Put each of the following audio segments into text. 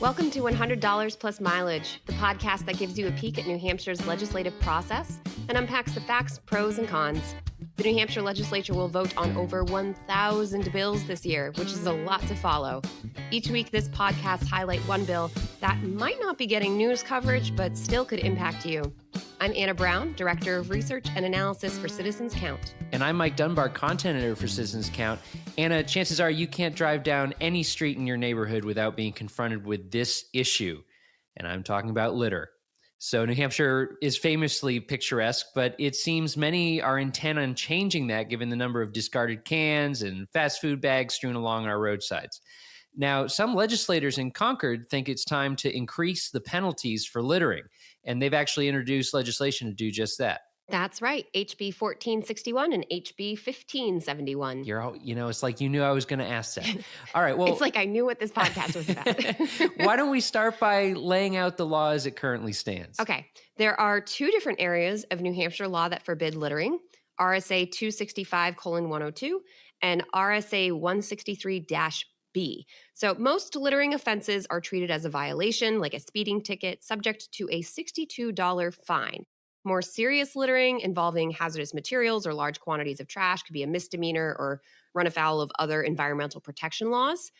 Welcome to $100 Plus Mileage, the podcast that gives you a peek at New Hampshire's legislative process and unpacks the facts, pros, and cons. The New Hampshire legislature will vote on over 1,000 bills this year, which is a lot to follow. Each week, this podcast highlights one bill that might not be getting news coverage, but still could impact you. I'm Anna Brown, Director of Research and Analysis for Citizens Count. And I'm Mike Dunbar, Content Editor for Citizens Count. Anna, chances are you can't drive down any street in your neighborhood without being confronted with this issue. And I'm talking about litter. So New Hampshire is famously picturesque, but it seems many are intent on changing that given the number of discarded cans and fast food bags strewn along our roadsides. Now, some legislators in Concord think it's time to increase the penalties for littering, and they've actually introduced legislation to do just that. That's right, HB 1461 and HB 1571. It's like you knew I was going to ask that. All right, well... It's like I knew what this podcast was about. Why don't we start by laying out the law as it currently stands? Okay, there are two different areas of New Hampshire law that forbid littering, RSA 265:102 and RSA 163-B. So most littering offenses are treated as a violation, like a speeding ticket, subject to a $62 fine. More serious littering involving hazardous materials or large quantities of trash could be a misdemeanor or run afoul of other environmental protection laws.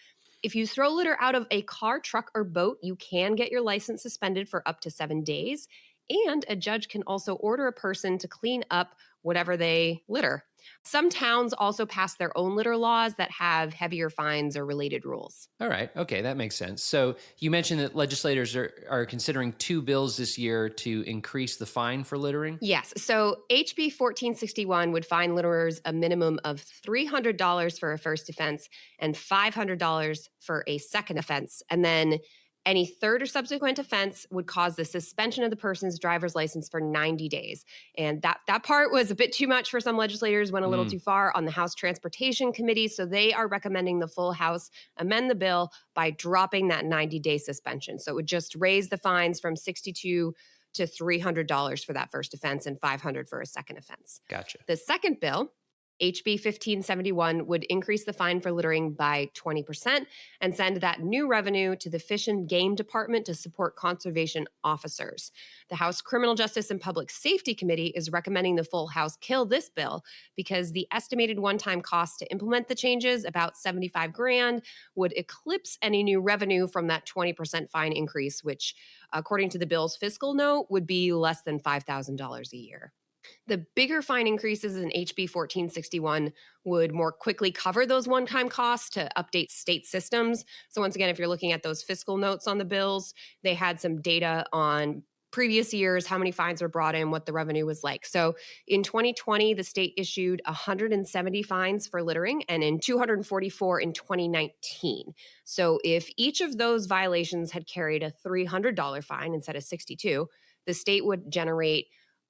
If you throw litter out of a car, truck, or boat, you can get your license suspended for up to 7 days. And a judge can also order a person to clean up whatever they litter. Some towns also pass their own litter laws that have heavier fines or related rules. All right. Okay, that makes sense. So you mentioned that legislators are considering two bills this year to increase the fine for littering? Yes. So HB 1461 would fine litterers a minimum of $300 for a first offense and $500 for a second offense. And then any third or subsequent offense would cause the suspension of the person's driver's license for 90 days. And that part was a bit too much for some legislators, went a little too far on the House Transportation Committee. So they are recommending the full House amend the bill by dropping that 90-day suspension. So it would just raise the fines from $62 to $300 for that first offense and $500 for a second offense. Gotcha. The second bill, HB 1571, would increase the fine for littering by 20% and send that new revenue to the Fish and Game Department to support conservation officers. The House Criminal Justice and Public Safety Committee is recommending the full House kill this bill because the estimated one-time cost to implement the changes, about $75,000, would eclipse any new revenue from that 20% fine increase, which, according to the bill's fiscal note, would be less than $5,000 a year. The bigger fine increases in HB 1461 would more quickly cover those one-time costs to update state systems. So once again, if you're looking at those fiscal notes on the bills, they had some data on previous years, how many fines were brought in, what the revenue was like. So in 2020, the state issued 170 fines for littering and in 244 in 2019. So if each of those violations had carried a $300 fine instead of $62, the state would generate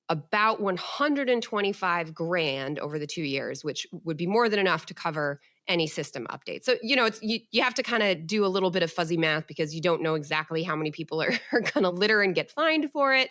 about $125,000 over the 2 years, which would be more than enough to cover any system update. So, you have to kind of do a little bit of fuzzy math because you don't know exactly how many people are going to litter and get fined for it.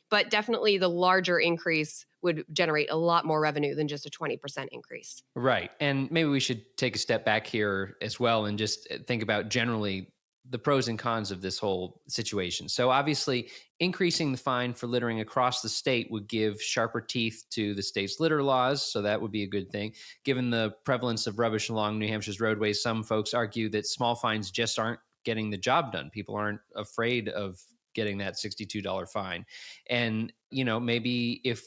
But definitely the larger increase would generate a lot more revenue than just a 20% increase. Right. And maybe we should take a step back here as well and just think about generally the pros and cons of this whole situation. So obviously, increasing the fine for littering across the state would give sharper teeth to the state's litter laws, so that would be a good thing. Given the prevalence of rubbish along New Hampshire's roadways, some folks argue that small fines just aren't getting the job done. People aren't afraid of getting that $62 fine. And, maybe if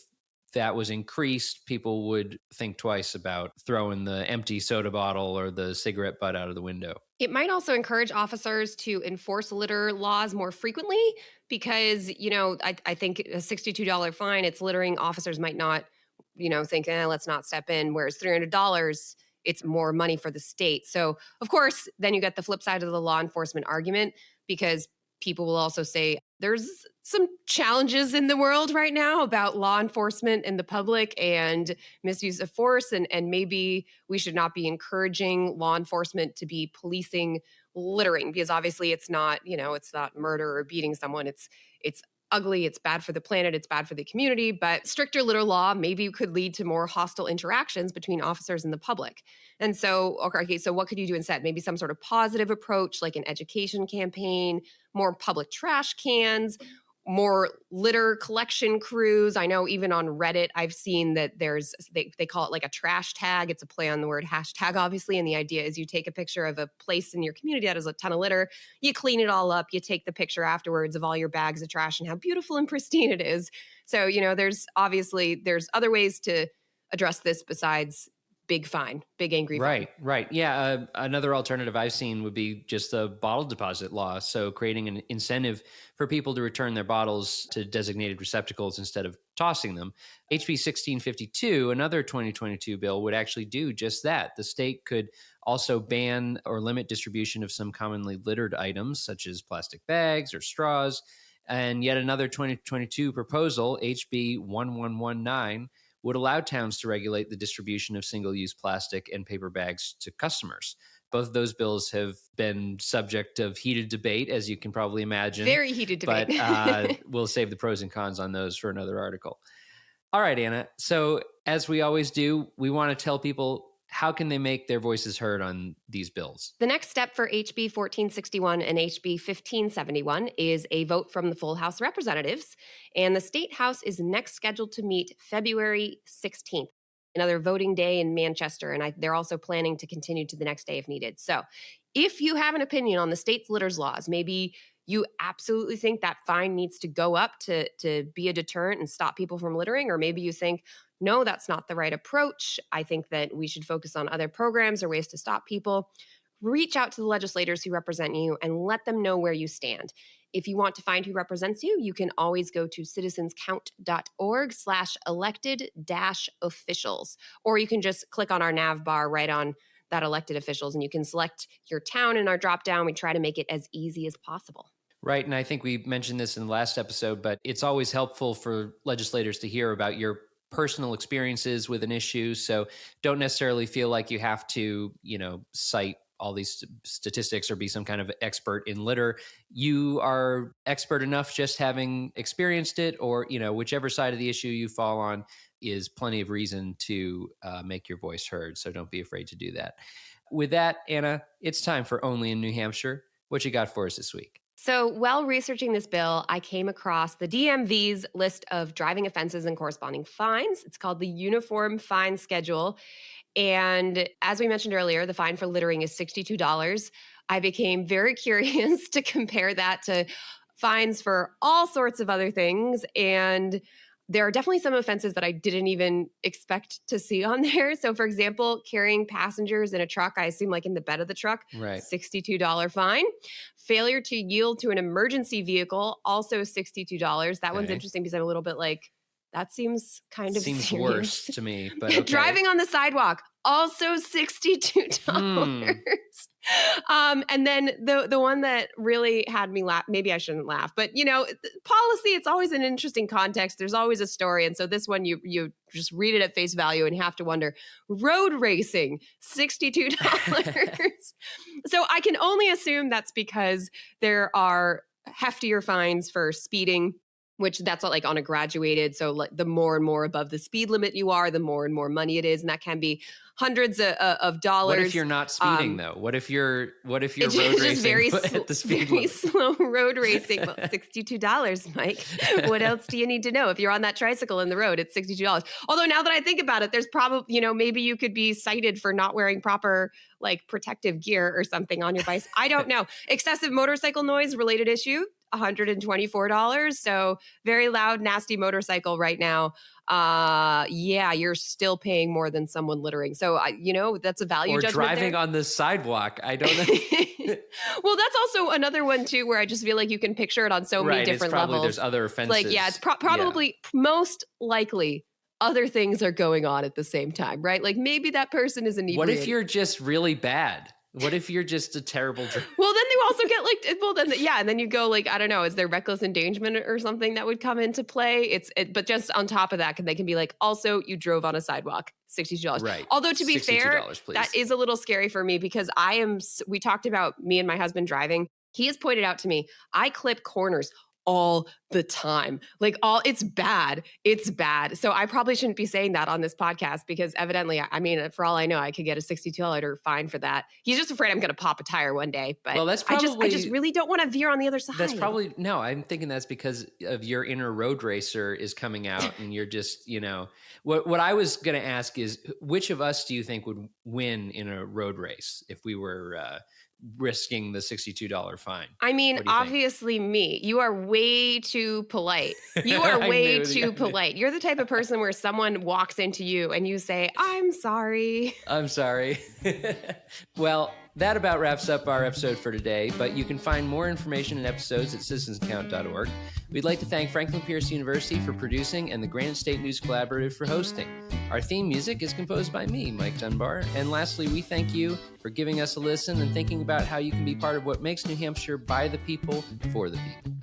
that was increased, people would think twice about throwing the empty soda bottle or the cigarette butt out of the window. It might also encourage officers to enforce litter laws more frequently because, I think a $62 fine, it's littering. Officers might not, think, let's not step in. Whereas $300, it's more money for the state. So, of course, then you get the flip side of the law enforcement argument because people will also say there's some challenges in the world right now about law enforcement and the public and misuse of force. And maybe we should not be encouraging law enforcement to be policing littering because obviously it's not, it's not murder or beating someone. It's ugly, it's bad for the planet, it's bad for the community, but stricter litter law maybe could lead to more hostile interactions between officers and the public. And so, okay, so what could you do instead? Maybe some sort of positive approach, like an education campaign, more public trash cans, more litter collection crews. I know even on Reddit, I've seen that they call it like a trash tag. It's a play on the word hashtag, obviously. And the idea is you take a picture of a place in your community that has a ton of litter, you clean it all up, you take the picture afterwards of all your bags of trash and how beautiful and pristine it is. So, there's other ways to address this besides big fine, big angry fine. Right. Yeah. Another alternative I've seen would be just a bottle deposit law. So creating an incentive for people to return their bottles to designated receptacles instead of tossing them. HB 1652, another 2022 bill, would actually do just that. The state could also ban or limit distribution of some commonly littered items, such as plastic bags or straws. And yet another 2022 proposal, HB 1119, would allow towns to regulate the distribution of single-use plastic and paper bags to customers. Both of those bills have been subject of heated debate, as you can probably imagine. Very heated debate. But we'll save the pros and cons on those for another article. All right, Anna. So as we always do, we want to tell people, how can they make their voices heard on these bills? The next step for HB 1461 and HB 1571 is a vote from the full House of Representatives, and the State House is next scheduled to meet February 16th, another voting day in Manchester, and they're also planning to continue to the next day if needed. So if you have an opinion on the state's litters laws, maybe you absolutely think that fine needs to go up to be a deterrent and stop people from littering, or maybe you think, no, that's not the right approach. I think that we should focus on other programs or ways to stop people. Reach out to the legislators who represent you and let them know where you stand. If you want to find who represents you, you can always go to citizenscount.org/elected-officials, or you can just click on our nav bar right on that elected officials, and you can select your town in our drop down. We try to make it as easy as possible. Right. And I think we mentioned this in the last episode, but it's always helpful for legislators to hear about your personal experiences with an issue. So don't necessarily feel like you have to, cite all these statistics or be some kind of expert in litter. You are expert enough just having experienced it, or, whichever side of the issue you fall on is plenty of reason to make your voice heard. So don't be afraid to do that. With that, Anna, it's time for Only in New Hampshire. What you got for us this week? So while researching this bill, I came across the DMV's list of driving offenses and corresponding fines. It's called the Uniform Fine Schedule. And as we mentioned earlier, the fine for littering is $62. I became very curious to compare that to fines for all sorts of other things. And there are definitely some offenses that I didn't even expect to see on there. So, for example, carrying passengers in a truck, I assume like in the bed of the truck, right. $62 fine. Failure to yield to an emergency vehicle, also $62. That one's interesting because I'm a little bit like, that seems kind of seems serious. Worse to me, but okay. Driving on the sidewalk, also $62. And then the one that really had me laugh, maybe I shouldn't laugh, but policy, it's always an interesting context. There's always a story. And so this one, you just read it at face value and you have to wonder, road racing, $62. So I can only assume that's because there are heftier fines for speeding, which that's like on a graduated. So like the more and more above the speed limit you are, the more and more money it is. And that can be hundreds of dollars. What if you're not speeding though? What if you're road racing very at the speed limit? Slow road racing? Well, $62, Mike. What else do you need to know? If you're on that tricycle in the road, it's $62. Although now that I think about it, there's probably, maybe you could be cited for not wearing proper like protective gear or something on your bike. I don't know. Excessive motorcycle noise related issue, $124. So very loud, nasty motorcycle right now. You're still paying more than someone littering. So, that's a value or judgment. Or driving there. On the sidewalk. I don't know. Well, that's also another one too, where I just feel like you can picture it on so many different levels. There's other offenses. Like, it's probably most likely other things are going on at the same time, right? Like maybe that person is inebriated. What if you're just really bad? What if you're just a terrible driver? Well, then you also get and then you go like, I don't know, is there reckless endangerment or something that would come into play? But just on top of that, they can be like, also you drove on a sidewalk, $62. Right. Although to be fair, please. That is a little scary for me because we talked about me and my husband driving. He has pointed out to me, I clip corners all the time. Like it's bad. It's bad. So I probably shouldn't be saying that on this podcast because evidently, I mean, for all I know, I could get a $62 fine for that. He's just afraid I'm going to pop a tire one day. But well, that's I probably, just really don't want to veer on the other side. That's probably, no, I'm thinking that's because of your inner road racer is coming out and you're just, what I was going to ask is which of us do you think would win in a road race if we were risking the $62 fine? I mean, obviously me. You are way too polite. You are way too polite. You're the type of person where someone walks into you and you say, I'm sorry. I'm sorry. Well, that about wraps up our episode for today, but you can find more information and episodes at citizensaccount.org. We'd like to thank Franklin Pierce University for producing and the Granite State News Collaborative for hosting. Our theme music is composed by me, Mike Dunbar. And lastly, we thank you for giving us a listen and thinking about how you can be part of what makes New Hampshire by the people, for the people.